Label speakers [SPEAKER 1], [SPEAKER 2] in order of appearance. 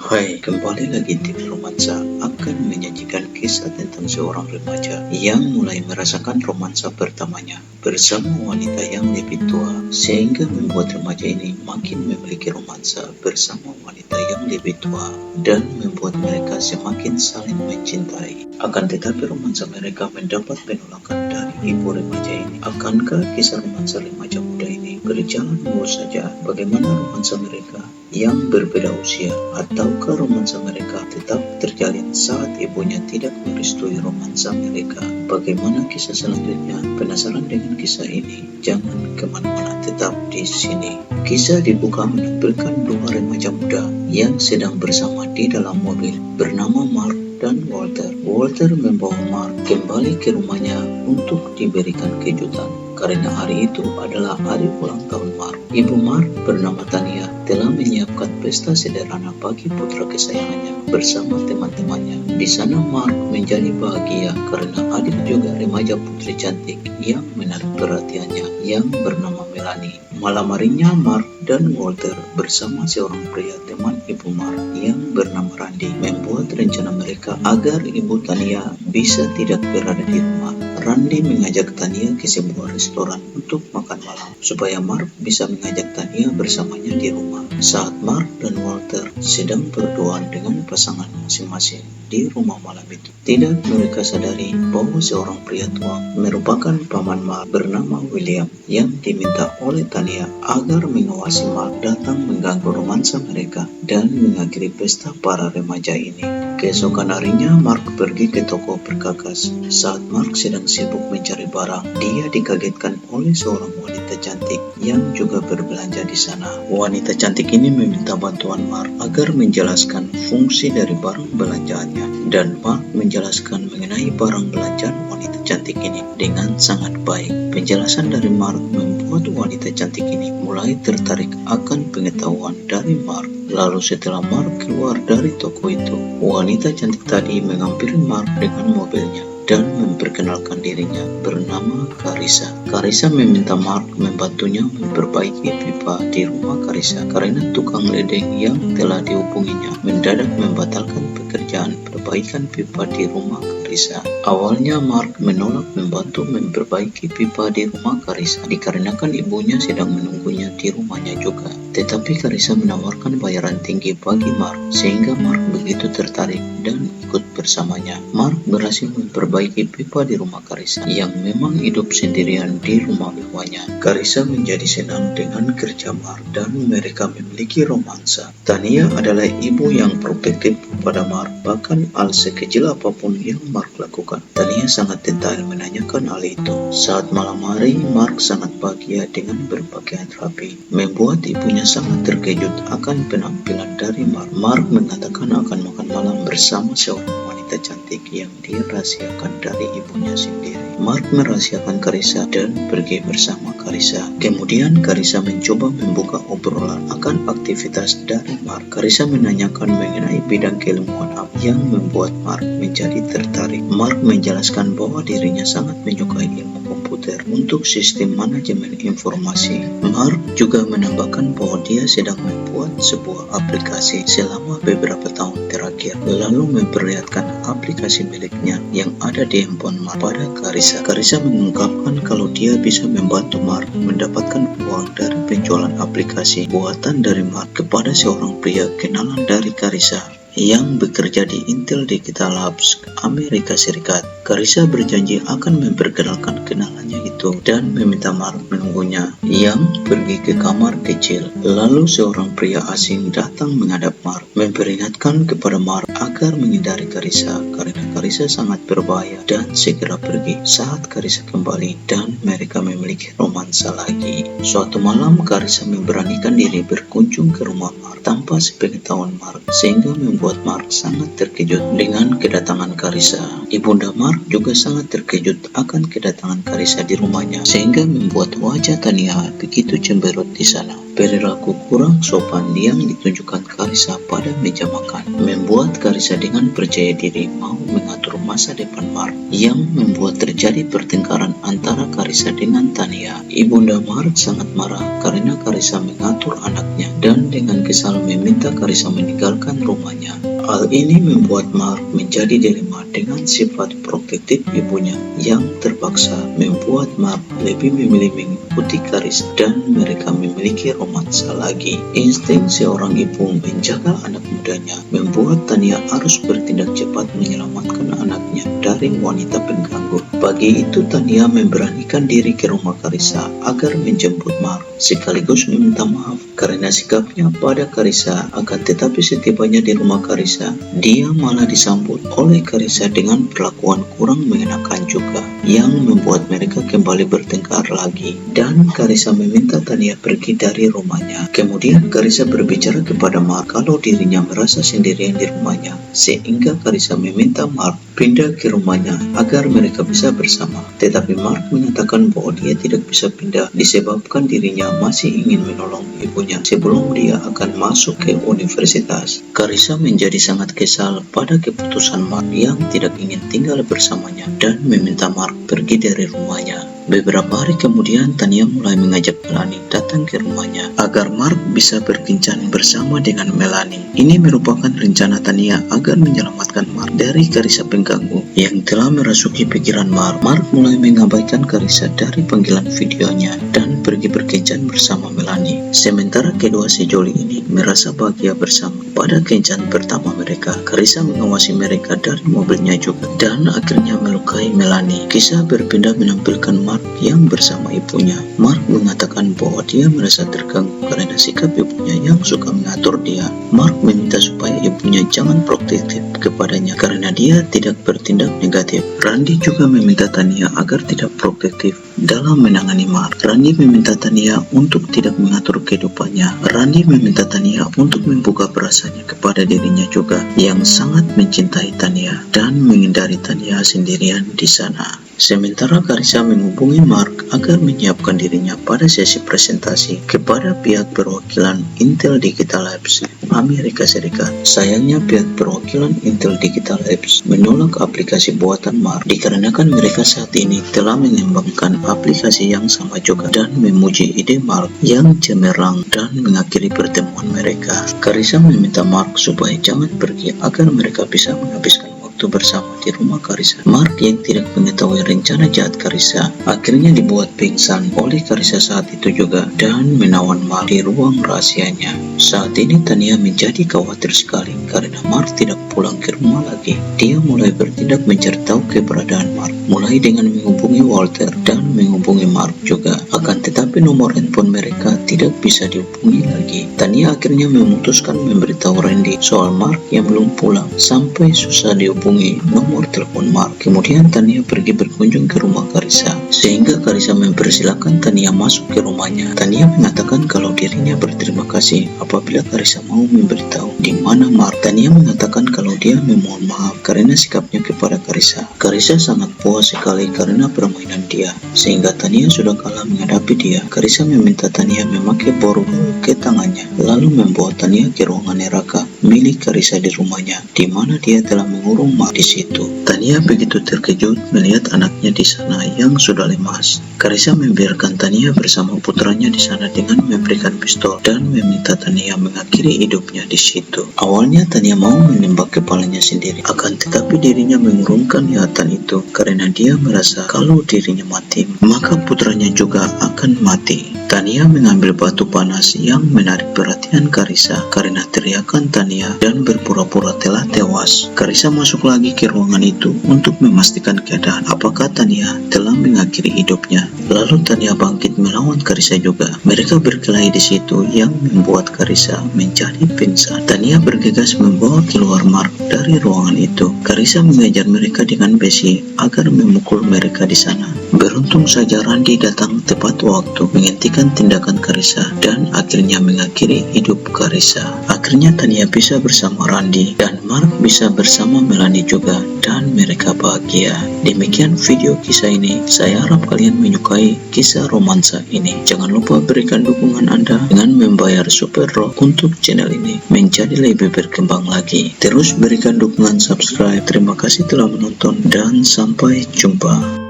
[SPEAKER 1] Hai, kembali lagi TV Romansa akan menyajikan kisah tentang seorang remaja yang mulai merasakan romansa pertamanya bersama wanita yang lebih tua, sehingga membuat remaja ini makin memiliki romansa bersama wanita yang lebih tua dan membuat mereka semakin saling mencintai. Akan tetapi romansa mereka mendapat penolakan dari ibu remaja ini. Akankah kisah romansa remaja muda ini berjalan mulus saja? Bagaimana romansa mereka yang berbeda usia, ataukah romansa mereka tetap terjalin saat ibunya tidak merestui romansa mereka? Bagaimana kisah selanjutnya? Penasaran dengan kisah ini? Jangan kemana-mana, tetap di sini. Kisah dibuka menampilkan dua remaja muda yang sedang bersama di dalam mobil bernama Mark dan Walter. Walter membawa Mark kembali ke rumahnya untuk diberikan kejutan karena hari itu adalah hari ulang tahun Mark. Ibu Mark bernama Tania telah menyiapkan pesta sederhana bagi putra kesayangannya bersama teman-temannya. Di sana Mark menjadi bahagia karena hadir juga remaja putri cantik yang menarik perhatiannya yang bernama Melanie. Malam harinya Mark dan Walter bersama seorang pria teman ibu Mark yang bernama Randy membuat rencana mereka agar ibu Tania bisa tidak berada di rumah. Randy mengajak Tania ke sebuah restoran untuk makan malam supaya Mark bisa mengajak Tania bersamanya di rumah. Saat Mark dan Walter sedang berduaan dengan pasangan masing-masing di rumah malam itu, tidak mereka sadari bahwa seorang pria tua merupakan paman Mark bernama William yang diminta oleh Tania agar mengawasi Mark datang mengganggu romansa mereka dan mengakhiri pesta para remaja ini. Keesokan harinya Mark pergi ke toko perkakas. Saat Mark sedang sibuk mencari barang, dia dikagetkan oleh seorang wanita cantik yang juga berbelanja di sana. Wanita cantik ini meminta bantuan Mark agar menjelaskan fungsi dari barang belanjaannya, dan Mark menjelaskan mengenai barang belanjaan wanita cantik ini dengan sangat baik. Penjelasan dari Mark membuat wanita cantik ini mulai tertarik akan pengetahuan dari Mark. Lalu setelah Mark keluar dari toko itu, wanita cantik tadi menghampiri Mark dengan mobilnya dan memperkenalkan dirinya bernama Carissa. Carissa meminta Mark membantunya memperbaiki pipa di rumah Carissa karena tukang ledeng yang telah dihubunginya mendadak membatalkan pekerjaan perbaikan pipa di rumah Carissa. Awalnya Mark menolak membantu memperbaiki pipa di rumah Carissa dikarenakan ibunya sedang menunggunya di rumahnya juga. Tetapi Carissa menawarkan bayaran tinggi bagi Mark sehingga Mark begitu tertarik dan ikut bersamanya. Mark berhasil memperbaiki pipa di rumah Carissa yang memang hidup sendirian di rumah mewahnya. Carissa menjadi senang dengan kerja Mark dan mereka memiliki romansa. Tania adalah ibu yang protektif pada Mark, bahkan hal sekecil apapun yang Mark lakukan, Tania sangat detail menanyakan hal itu. Saat malam hari, Mark sangat bahagia dengan berpakaian rapi, membuat ibunya sangat terkejut akan penampilan dari Mark. Mark mengatakan akan makan malam bersama seorang wanita cantik yang dirahasiakan dari ibunya sendiri. Mark merahasiakan Carissa dan pergi bersama Carissa. Kemudian Carissa mencoba membuka obrolan akan aktivitas dari Mark. Carissa menanyakan mengenai bidang keilmuan apa yang membuat Mark menjadi tertarik. Mark menjelaskan bahwa dirinya sangat menyukai ilmu komputer untuk sistem manajemen informasi. Mark juga menambahkan bahwa dia sedang membuat sebuah aplikasi selama beberapa tahun terakhir, lalu memperlihatkan aplikasi miliknya yang ada di handphone Mark pada Carissa. Carissa mengungkapkan kalau dia bisa membantu Mark mendapatkan uang dari penjualan aplikasi buatan dari Mark kepada seorang pria kenalan dari Carissa yang bekerja di Intel Digital Labs, Amerika Serikat. Carissa berjanji akan memperkenalkan kenalannya itu dan meminta Mark menunggunya yang pergi ke kamar kecil. Lalu seorang pria asing datang menghadap Mark, memperingatkan kepada Mark agar menghindari Carissa karena Carissa sangat berbahaya dan segera pergi. Saat Carissa kembali dan mereka memiliki romansa lagi. Suatu malam Carissa memberanikan diri berkunjung ke rumah Mark tanpa sepengetahuan Mark, sehingga membuat Mark sangat terkejut dengan kedatangan Carissa. Ibunda Mark juga sangat terkejut akan kedatangan Carissa di rumahnya, sehingga membuat wajah Tania begitu cemberut di sana. Perilaku kurang sopan yang ditunjukkan Carissa pada meja makan membuat Carissa dengan percaya diri mau mengatur masa depan Mark, yang membuat terjadi pertengkaran antara Carissa dengan Tania. Ibunda Mark sangat marah karena Carissa mengatur anaknya dan dengan kesal meminta Carissa meninggalkan rumahnya. Hal ini membuat Mark menjadi dilema dengan sifat protektif ibunya yang terpaksa membuat Mark lebih memilih mengikuti Carissa dan mereka memiliki romansa lagi. Insting seorang ibu menjaga anak mudanya membuat Tania harus bertindak cepat menyelamatkan anaknya dari wanita pengganggu. Pagi itu Tania memberanikan diri ke rumah Carissa agar menjemput Mark sekaligus meminta maaf karena sikapnya pada Carissa. Akan tetapi setibanya di rumah Carissa, dia malah disambut oleh Carissa dengan perlakuan kurang mengenakan juga, yang membuat mereka kembali bertengkar lagi dan Carissa meminta Tania pergi dari rumahnya. Kemudian Carissa berbicara kepada Mark kalau dirinya merasa sendirian di rumahnya, sehingga Carissa meminta Mark pindah ke rumahnya agar mereka bisa bersama. Tetapi Mark menyatakan bahwa dia tidak bisa pindah disebabkan dirinya masih ingin menolong ibunya sebelum dia akan masuk ke universitas. Carissa menjadi sangat kesal pada keputusan Mark yang tidak ingin tinggal bersamanya dan meminta Mark pergi dari rumahnya. Beberapa hari kemudian Tania mulai mengajak Melanie datang ke rumahnya agar Mark bisa berkencan bersama dengan Melanie. Ini merupakan rencana Tania agar menyelamatkan Mark dari Carissa pengganggu yang telah merasuki pikiran Mark. Mark mulai mengabaikan Carissa dari panggilan videonya dan pergi berkencan bersama Melanie. Sementara kedua sejoli ini merasa bahagia bersama pada kencan pertama mereka. Carissa mengawasi mereka dari mobilnya juga dan akhirnya melukai Melanie. Kisah berpindah menampilkan Mark yang bersama ibunya. Mark mengatakan bahwa dia merasa terganggu karena sikap ibunya yang suka mengatur dia. Mark meminta supaya ibunya jangan protektif kepadanya karena dia tidak bertindak negatif. Randy juga meminta Tania agar tidak protektif dalam menangani Mark. Randy meminta Tania untuk tidak mengatur kehidupannya. Randy meminta Tania untuk membuka perasaannya kepada dirinya juga, yang sangat mencintai Tania dan menghindari Tania sendirian di sana. Sementara Carissa menghubungi Mark agar menyiapkan dirinya pada sesi presentasi kepada pihak perwakilan Intel Digital Labs Amerika Serikat. Sayangnya pihak perwakilan Intel Digital Labs menolak aplikasi buatan Mark dikarenakan mereka saat ini telah mengembangkan aplikasi yang sama juga dan memuji ide Mark yang cemerlang dan mengakhiri pertemuan mereka. Carissa meminta Mark supaya jangan pergi agar mereka bisa menghabiskan waktu bersama di rumah Carissa. Mark yang tidak mengetahui rencana jahat Carissa akhirnya dibuat pingsan oleh Carissa saat itu juga dan menawan Mark di ruang rahasianya. Saat ini Tania menjadi khawatir sekali karena Mark tidak pulang ke rumah lagi. Dia mulai bertindak mencari tahu keberadaan Mark, mulai dengan menghubungi Walter dan menghubungi Mark juga. Akan tetapi nomor handphone mereka tidak bisa dihubungi lagi. Tania akhirnya memutuskan memberitahu Randy soal Mark yang belum pulang sampai susah dihubungi nomor telepon Mark. Kemudian Tania pergi berkunjung ke rumah Carissa sehingga Carissa mempersilahkan Tania masuk ke rumahnya. Tania mengatakan kalau dirinya berterima kasih apabila Carissa mau memberitahu di mana Mark. Tania mengatakan kalau dia memohon maaf karena sikapnya kepada Carissa. Carissa sangat puas sekali karena permainan dia sehingga Tania sudah kalah menghadapi dia. Carissa meminta Tania memakai boro-boro ke tangannya lalu membawa Tania ke ruangan neraka milik Carissa di rumahnya di mana dia telah mengurung Mark di situ. Tania begitu terkejut melihat anaknya di sana yang sudah lemas. Carissa membiarkan Tania bersama putranya di sana dengan memberikan pistol dan meminta Tania mengakhiri hidupnya di situ. Awalnya Tania mau menembak kepalanya sendiri, akan tetapi dirinya mengurungkan niatan itu karena dia merasa kalau dirinya mati, maka putranya juga akan mati. Tania mengambil batu panas yang menarik perhatian Carissa karena teriakan Tania dan berpura-pura telah tewas. Carissa masuk lagi ke ruangan itu untuk memastikan keadaan apakah Tania telah mengakhiri hidupnya. Lalu Tania bangkit melawan Carissa juga. Mereka berkelahi di situ yang membuat Carissa menjadi pingsan. Tania bergegas membawa keluar Mark dari ruangan itu. Carissa mengejar mereka dengan besi agar memukul mereka di sana. Beruntung saja Randy datang tepat waktu menghentikan melakukan tindakan Carissa dan akhirnya mengakhiri hidup Carissa. Akhirnya Tania bisa bersama Randy dan Mark bisa bersama Melanie juga, dan mereka bahagia. Demikian video kisah ini. Saya harap kalian menyukai kisah romansa ini. Jangan lupa berikan dukungan Anda dengan membayar Super Rock untuk channel ini menjadi lebih berkembang lagi. Terus berikan dukungan subscribe. Terima kasih telah menonton dan sampai jumpa.